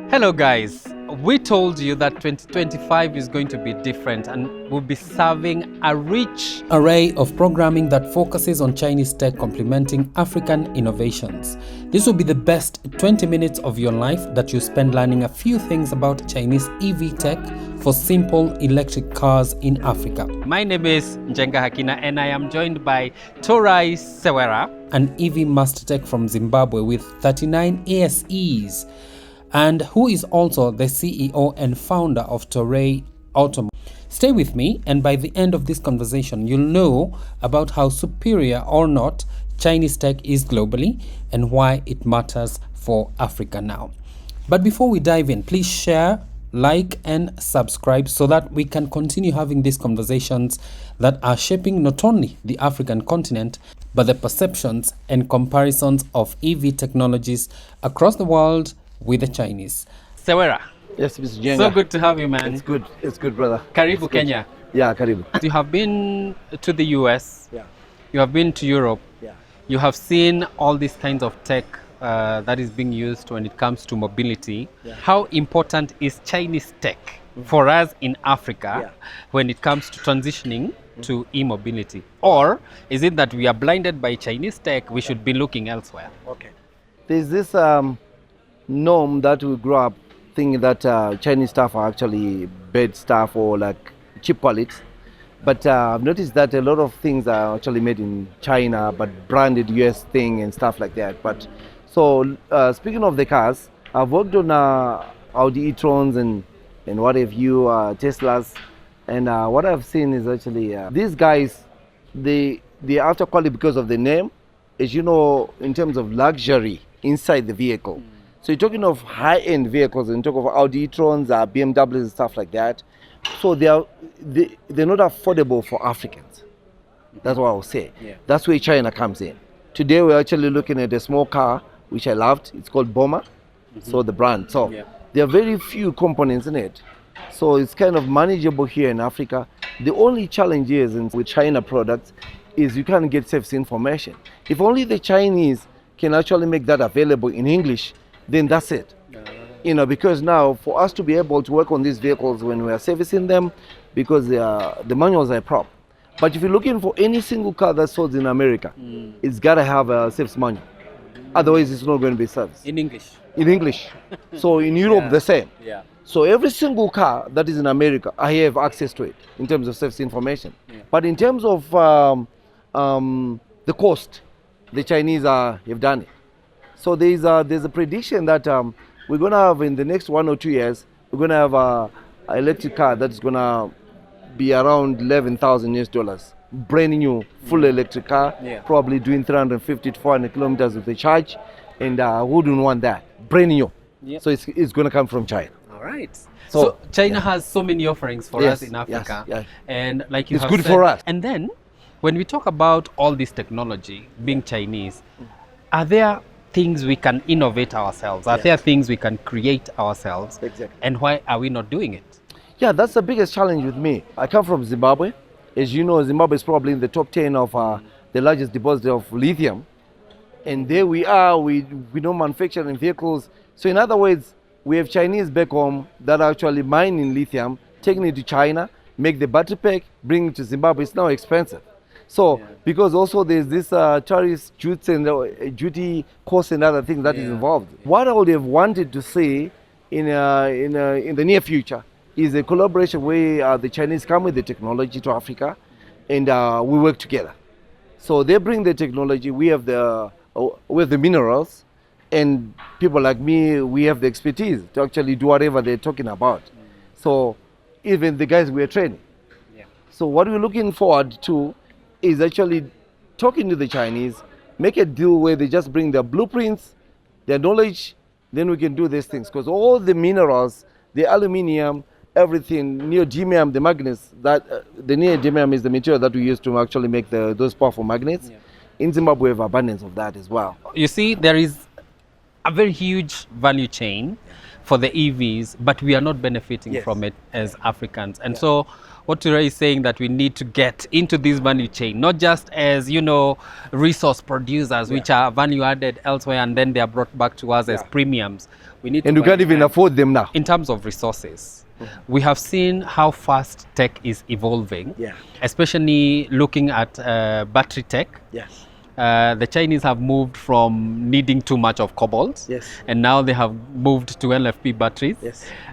Hello guys, we told you that 2025 is going to be different and we'll be serving a rich array of programming that focuses on Chinese tech complementing African innovations. This will be the best 20 minutes of your life that you spend learning a few things about Chinese EV tech for simple electric cars in Africa. My name is Njenga Hakeenah and I am joined by Taurayi Sewera, an EV master tech from Zimbabwe with 39 ASEs, and who is also the CEO and founder of TauRay Automotive. Stay with me, and by the end of this conversation, you'll know about how superior or not Chinese tech is globally and why it matters for Africa now. But before we dive in, please share, like, and subscribe so that we can continue having these conversations that are shaping not only the African continent, but the perceptions and comparisons of EV technologies across the world with the Chinese. Sewera. Yes, Mr. Njenga. So good to have you, man. It's good, brother. Karibu, Good. Kenya. Yeah, Karibu. You have been to the US. Yeah. You have been to Europe. Yeah. You have seen all these kinds of tech that is being used when it comes to mobility. Yeah. How important is Chinese tech for us in Africa when it comes to transitioning to e-mobility? Or is it that we are blinded by Chinese tech, we should be looking elsewhere? Okay. There's this norm that we grew up thinking that Chinese stuff are actually bad stuff or like cheap quality. But I've noticed that a lot of things are actually made in China, but branded US thing and stuff like that. But so speaking of the cars, I've worked on Audi e-trons and what have you, Teslas. And what I've seen is actually these guys, they after quality because of the name, as you know, in terms of luxury inside the vehicle. So you're talking of high-end vehicles, and talk of Audi e-trons, BMWs and stuff like that. So they're not affordable for Africans. That's what I would say. Yeah. That's where China comes in. Today we're actually looking at a small car, which I loved. It's called Bomber. So the brand. So there are very few components in it. So it's kind of manageable here in Africa. The only challenge is with China products is you can't get service information. If only the Chinese can actually make that available in English, then that's it. You know, because now for us to be able to work on these vehicles when we are servicing them, because the manuals are a prop. But if you're looking for any single car that's sold in America, it's got to have a service manual. Otherwise, it's not going to be serviced. In English? In English. So in Europe, the same. Yeah. So every single car that is in America, I have access to it in terms of service information. Yeah. But in terms of the cost, the Chinese have done it. So there's a prediction that we're going to have in the next 1 or 2 years, we're going to have an electric car that's going to be around $11,000 brand new, full electric car, probably doing 350 to 400 kilometers with the charge, and who wouldn't want that? Brand new. Yep. So it's going to come from China. All right. So China has so many offerings for us in Africa, and like you have good said, for us. And then when we talk about all this technology being Chinese, are there things we can innovate ourselves? Are there things we can create ourselves? Exactly. And why are we not doing it? Yeah, that's the biggest challenge with me. I come from Zimbabwe. As you know, Zimbabwe is probably in the top 10 of the largest deposit of lithium. And there we are, we don't manufacture in vehicles. So in other words, we have Chinese back home that are actually mining lithium, taking it to China, make the battery pack, bring it to Zimbabwe. It's now expensive. So, because also there's this tariffs, duty costs and other things that is involved. What I would have wanted to see in the near future is a collaboration where the Chinese come with the technology to Africa and we work together. So they bring the technology, we have the minerals, and people like me, we have the expertise to actually do whatever they're talking about. So even the guys we are training. So what we're looking forward to is actually talking to the Chinese, make a deal where they just bring their blueprints, their knowledge, then we can do these things. Because all the minerals, the aluminium, everything, neodymium, the magnets, the neodymium is the material that we use to actually make those powerful magnets. In Zimbabwe, we have abundance of that as well. You see, there is a very huge value chain for the EVs, but we are not benefiting Yes. from it as Africans. And so what Taurayi is saying, that we need to get into this value chain, not just as, resource producers, which are value added elsewhere, and then they are brought back to us as premiums. We need And to you can't even afford them now. in terms of resources. We have seen how fast tech is evolving, especially looking at battery tech. Yes. The Chinese have moved from needing too much of cobalt, and now they have moved to LFP batteries.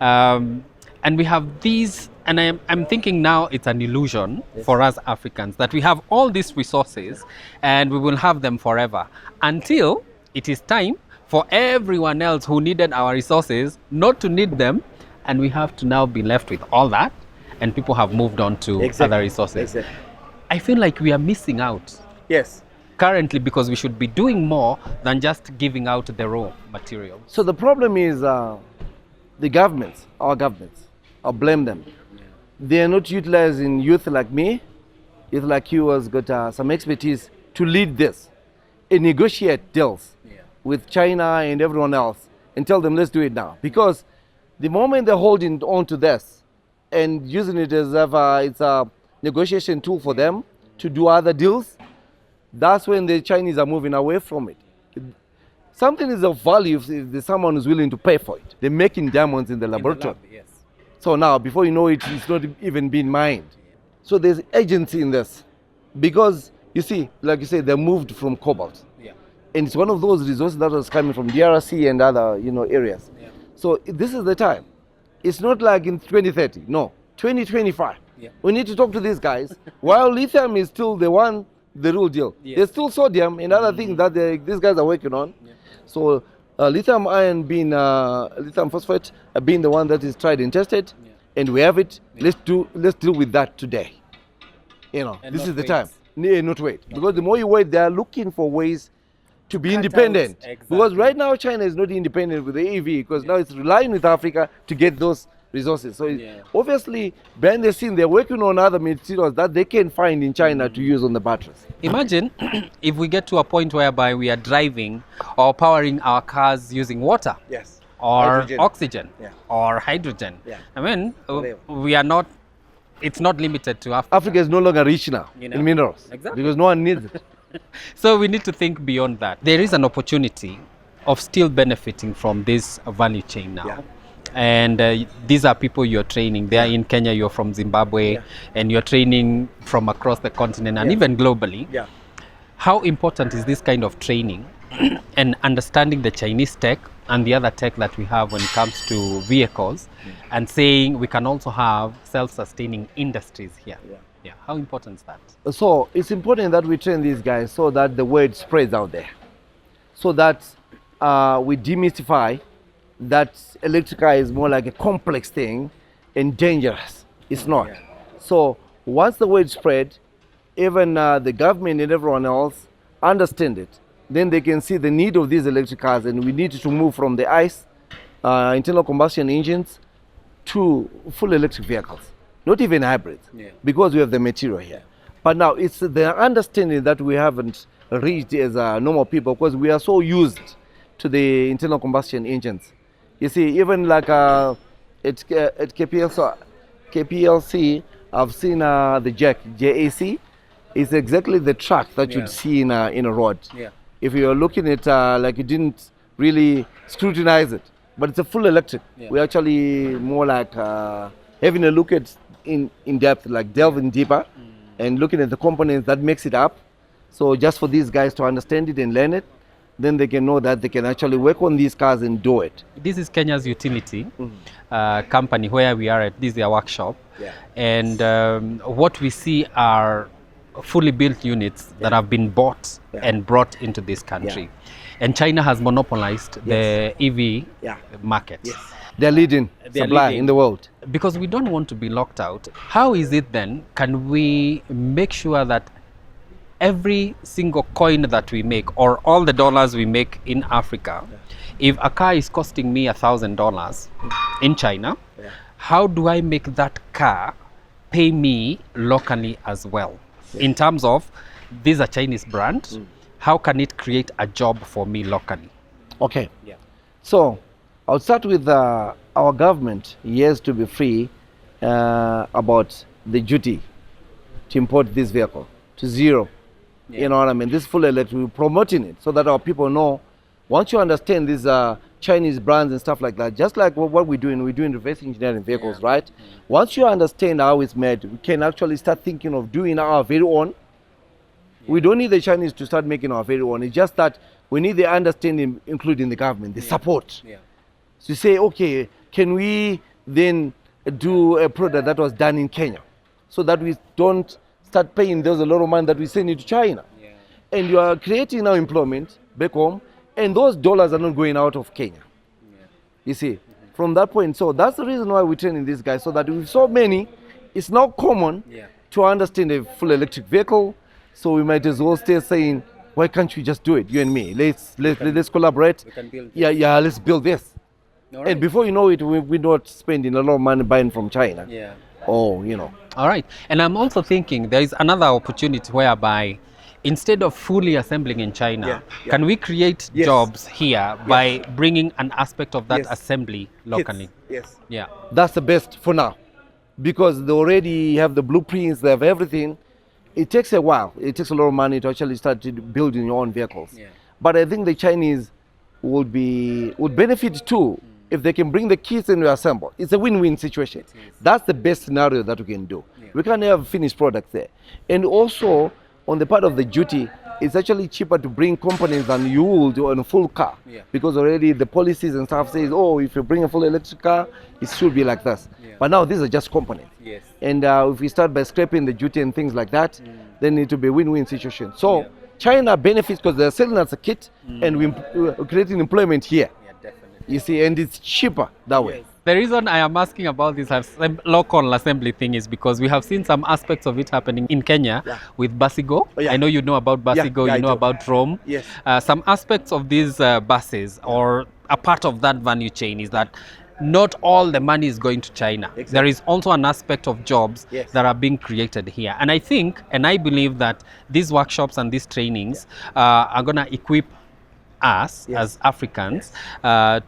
And we have these, and I'm thinking now it's an illusion for us Africans that we have all these resources and we will have them forever, until it is time for everyone else who needed our resources not to need them, and we have to now be left with all that, and people have moved on to other resources. I feel like we are missing out. Currently, because we should be doing more than just giving out the raw material. So the problem is the governments, our governments, I'll blame them. They are not utilizing youth like me, youth like you, has got some expertise to lead this and negotiate deals with China and everyone else and tell them, let's do it now. Because the moment they're holding on to this and using it as if it's a negotiation tool for them to do other deals, that's when the Chinese are moving away from it. Something is of value if there's someone who's willing to pay for it. They're making diamonds in the laboratory. So now, before you know it, it's not even being mined. So there's agency in this. Because, you see, like you said, they moved from cobalt. And it's one of those resources that was coming from DRC and other, areas. So this is the time. It's not like in 2030, no, 2025. We need to talk to these guys. While lithium is still the real deal. There's still sodium and other things that these guys are working on. So lithium ion being lithium phosphate being the one that is tried and tested, and we have it. Let's deal with that today. This is the time. Not wait, because the more you wait, they are looking for ways to be independent. Because right now China is not independent with the EV, because now it's relying with Africa to get those resources. So obviously, behind the scene, they're working on other materials that they can find in China to use on the batteries. Imagine if we get to a point whereby we are driving or powering our cars using water, or Hydrogen. oxygen, or hydrogen. I mean, we are not. It's not limited to Africa. Africa is no longer rich now in minerals, because no one needs it. So we need to think beyond that. There is an opportunity of still benefiting from this value chain now. And these are people you're training. They are in Kenya, you're from Zimbabwe, and you're training from across the continent and even globally. How important is this kind of training and understanding the Chinese tech and the other tech that we have when it comes to vehicles, and saying we can also have self-sustaining industries here? How important is that? So it's important that we train these guys so that the word spreads out there, so that we demystify that electric car is more like a complex thing and dangerous. It's not. So once the word spread, even the government and everyone else understand it, then they can see the need of these electric cars, and we need to move from the ICE, internal combustion engines, to full electric vehicles. Not even hybrids, because we have the material here. But now it's the understanding that we haven't reached as normal people, because we are so used to the internal combustion engines. You see, even like at KPLC, I've seen the JAC. It's exactly the track that you'd see in a road. If you're looking at like you didn't really scrutinize it, but it's a full electric. We're actually more like having a look at in depth, like delving deeper and looking at the components that makes it up. So just for these guys to understand it and learn it, then they can know that they can actually work on these cars and do it. This is Kenya's utility company where we are at. This is their workshop. And what we see are fully built units that have been bought and brought into this country. And China has monopolized the EV market. They're leading supply in the world. Because we don't want to be locked out. How is it then, can we make sure that every single coin that we make, or all the dollars we make in Africa, if a car is costing me $1,000 in China, how do I make that car pay me locally as well? In terms of, these are Chinese brand, how can it create a job for me locally? Okay. Yeah. So I'll start with our government, yes, to be free about the duty to import this vehicle to zero. Yeah. You know what I mean? This full electric, we're promoting it so that our people know. Once you understand these Chinese brands and stuff like that, just like what we're doing reverse engineering vehicles, Yeah. right? Once you understand how it's made, we can actually start thinking of doing our very own. We don't need the Chinese to start making our very own. It's just that we need the understanding, including the government, the support. Yeah. To say, okay, can we then do a product that was done in Kenya, so that we don't start paying those a lot of money that we send it to China. Yeah. And you are creating now employment back home, and those dollars are not going out of Kenya. Yeah. You see, from that point. So that's the reason why we're training these guys, so that with so many, it's now common Yeah. to understand a full electric vehicle. So we might as well stay saying, why can't we just do it, you and me? Let's collaborate. We can build Yeah, let's build this. All right. And before you know it, we're not spending a lot of money buying from China. Yeah. Oh, you know. All right. And I'm also thinking there is another opportunity whereby instead of fully assembling in China, Yeah. can we create Yes. jobs here by bringing an aspect of that Yes. assembly locally? Yes. Yeah. That's the best for now, because they already have the blueprints, they have everything. It takes a while. It takes a lot of money to actually start building your own vehicles. Yeah. But I think the Chinese would benefit too if they can bring the kits and we assemble. It's a win-win situation. That's the best scenario that we can do. Yeah. We can have finished products there. And also, on the part of the duty, it's actually cheaper to bring components than you would on a full car. Yeah. Because already the policies and stuff says, oh, if you bring a full electric car, it should be like this. Yeah. But now these are just components. Yes. And if we start by scraping the duty and things like that, then it will be a win-win situation. So Yeah. China benefits because they're selling us a kit, and we're creating employment here. Yeah, definitely. You see, and it's cheaper that way. The reason I am asking about this local assembly thing is because we have seen some aspects of it happening in Kenya with Basigo. Oh, yeah. I know you know about Basigo, Yeah, I you know do. about Rome. Yes. Some aspects of these buses or a part of that value chain is that not all the money is going to China. Exactly. There is also an aspect of jobs Yes. that are being created here. And I think, and I believe that these workshops and these trainings are going to equip us Yes. as Africans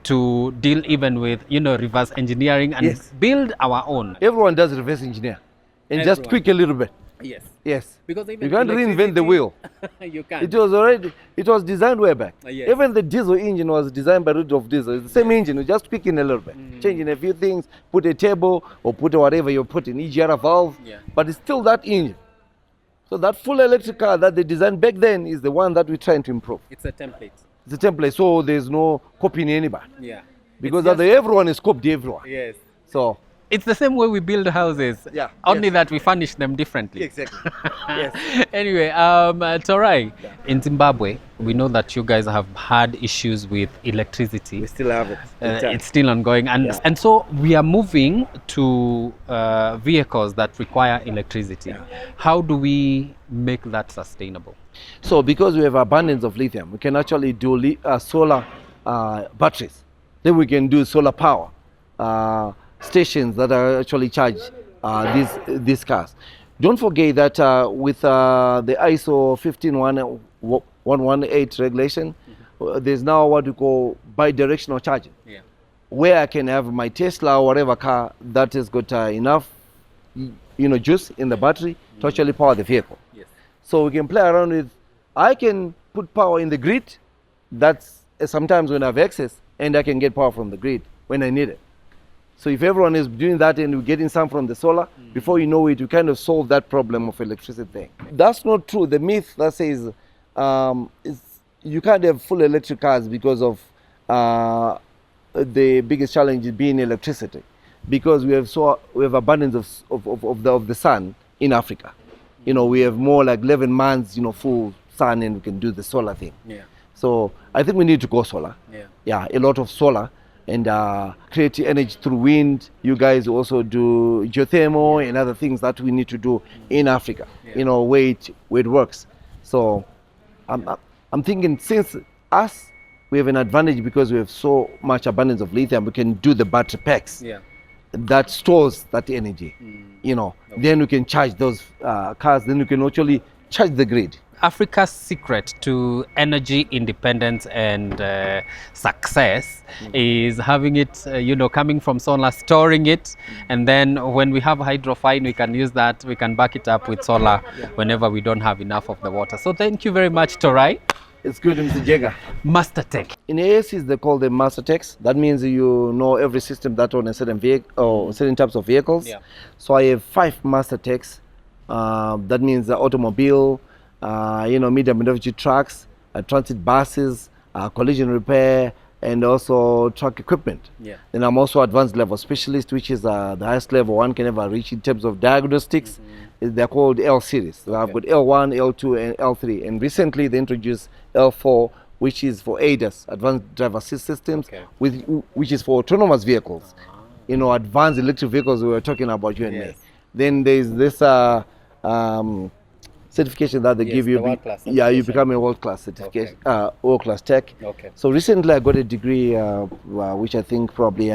to deal even with, reverse engineering and Yes. build our own. Everyone does reverse engineer, and just Everyone. tweak a little bit. Yes. Yes. Because You can't reinvent the wheel. You can. It was designed way back. Yes. Even the diesel engine was designed by Rudolf Diesel. It's the same engine, you just tweaking a little bit, changing a few things, put a table or put whatever you're putting, EGR valve, Yeah. but it's still that engine. So that full electric car that they designed back then is the one that we're trying to improve. It's a template. It's a template, so there's no copying anybody. Yeah. Because It's just- everyone is copied everyone. Yes. So, It's the same way we build houses. Yeah, Only yes. that we furnish them differently. exactly. Yes. Anyway, Taurayi, in Zimbabwe, we know that you guys have had issues with electricity. We still have it. It's still ongoing, and Yeah. and so we are moving to vehicles that require electricity. How do we make that sustainable? So because we have abundance of lithium, we can actually do solar batteries. Then we can do solar power stations that are actually charge these cars. Don't forget that with the ISO 15118 regulation, there's now what we call bi-directional charging, Yeah. where I can have my Tesla or whatever car that has got enough juice in the battery to actually power the vehicle. Yes. So we can play around with, I can put power in the grid. That's sometimes when I have excess, and I can get power from the grid when I need it. So if everyone is doing that and we're getting some from the solar, before you know it, you kind of solve that problem of electricity thing. That's not true. The myth that says you can't have full electric cars because of the biggest challenge is being electricity, because we have abundance of the sun in Africa. We have more like 11 months, full sun, and we can do the solar thing. Yeah. So I think we need to go solar. Yeah. Yeah, a lot of solar, and create energy through wind. You guys also do geothermal and other things that we need to do in Africa. Yeah. Where it works. So I'm thinking, since we have an advantage because we have so much abundance of lithium, we can do the battery packs Yeah. that stores that energy. Then we can charge those cars. Then we can actually charge the grid. Africa's secret to energy independence and success is having it, coming from solar, storing it, and then when we have hydrofine, we can use that, we can back it up with solar whenever we don't have enough of the water. So thank you very much, Taurayi. It's good, Mr. Njenga. Master Tech. In ASCs, they call them master techs. That means you know every system that on a certain vehicle or certain types of vehicles. Yeah. So I have 5 master techs. That means the automobile, medium and heavy trucks, transit buses, collision repair, and also truck equipment. Yeah. Then I'm also advanced level specialist, which is the highest level one can ever reach in terms of diagnostics. They're called L series. So I've got L1, L2, and L3. And recently they introduced L4, which is for ADAS, Advanced Driver Assist Systems, which is for autonomous vehicles. Advanced electric vehicles we were talking about, you and me. Then there's this certification that they give you. You become a world-class certification, world-class tech. So recently I got a degree, which I think probably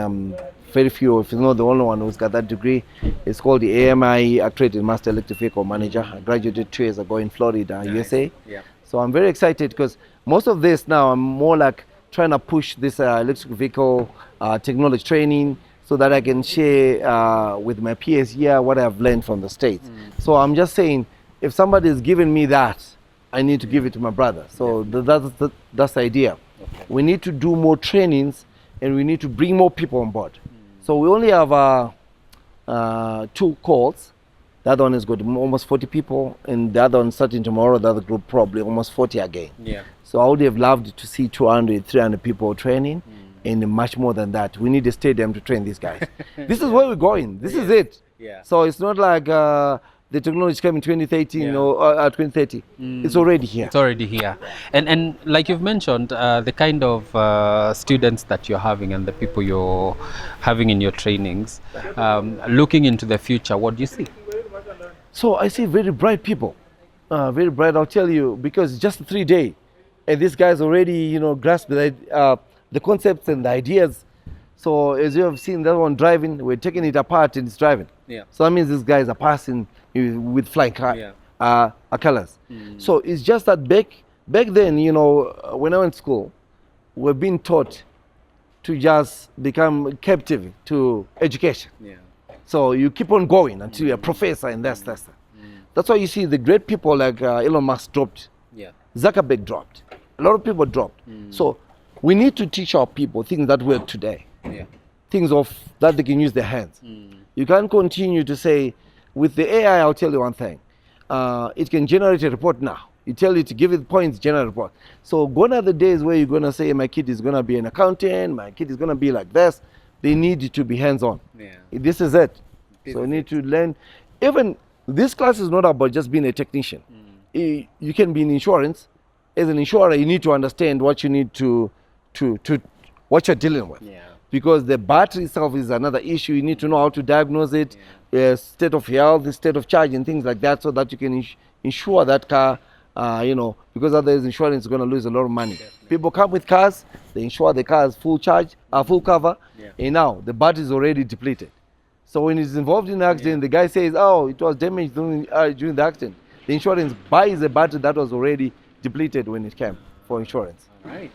very few, if not the only one who's got that degree. It's called the AMI Accredited Master Electric Vehicle Manager. I graduated 2 years ago in Florida, USA. Yeah. So I'm very excited because most of this now I'm more like trying to push this electric vehicle technology training so that I can share with my peers here what I've learned from the States. So I'm just saying, if somebody is giving me that, I need to give it to my brother. So that's the idea. We need to do more trainings and we need to bring more people on board. So we only have 2 calls. The other one has got almost 40 people, and the other one starting tomorrow, the other group probably almost 40 again. Yeah. So I would have loved to see 200, 300 people training, and much more than that. We need a stadium to train these guys. This is where we're going. This is it. Yeah. So it's not like the technology came in 2013 or 2030. It's already here. It's already here. And like you've mentioned, the kind of students that you're having and the people you're having in your trainings, looking into the future, what do you see? So I see very bright people, very bright. I'll tell you, because it's just 3 days, and these guys already, grasp the concepts and the ideas. So as you have seen that one driving, we're taking it apart and it's driving. Yeah. So that means these guys are passing with flying colors. So it's just that back then, when I went to school, we're being taught to just become captive to education. Yeah. So you keep on going until you're a professor and that's That's why you see the great people like Elon Musk dropped. Yeah. Zuckerberg dropped. A lot of people dropped. So we need to teach our people things that work today. Yeah. Things that they can use their hands. You can't continue to say, with the AI, I'll tell you one thing. It can generate a report now. You tell it to give it points, generate a report. So gone are the days where you're going to say, my kid is going to be an accountant, my kid is going to be like this. They need to be hands-on. Yeah. This is it. So you need to learn. Even this class is not about just being a technician. You can be in insurance. As an insurer, you need to understand what you need to what you're dealing with. Yeah. Because the battery itself is another issue. You need to know how to diagnose it, state of health, the state of charge, and things like that, so that you can insure that car. Because otherwise insurance is going to lose a lot of money. Definitely. People come with cars, they insure the cars full charge, full cover, and now the battery is already depleted. So when it's involved in an accident, the guy says, oh, it was damaged during the accident. The insurance buys a battery that was already depleted when it came for insurance. All right.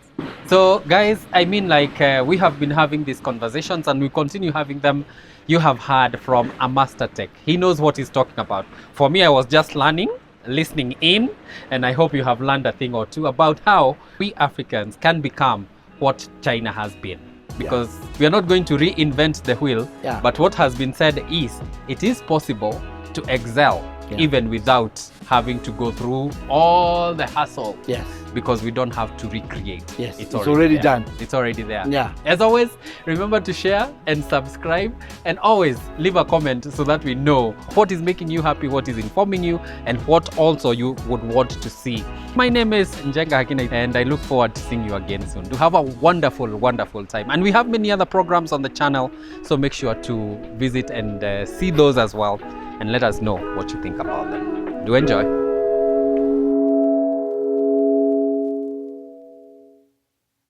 So guys, we have been having these conversations and we continue having them. You have heard from a master tech. He knows what he's talking about. For me, I was just learning, listening in, and I hope you have learned a thing or two about how we Africans can become what China has been. Because we are not going to reinvent the wheel, but what has been said is, it is possible to excel even without having to go through all the hassle. Yes. Because we don't have to recreate. Yes, it's already done. It's already there. Yeah. As always, remember to share and subscribe, and always leave a comment so that we know what is making you happy, what is informing you, and what also you would want to see. My name is Njenga Hakeenah, and I look forward to seeing you again soon. Do have a wonderful, wonderful time. And we have many other programs on the channel, so make sure to visit and see those as well, and let us know what you think about them. Do enjoy.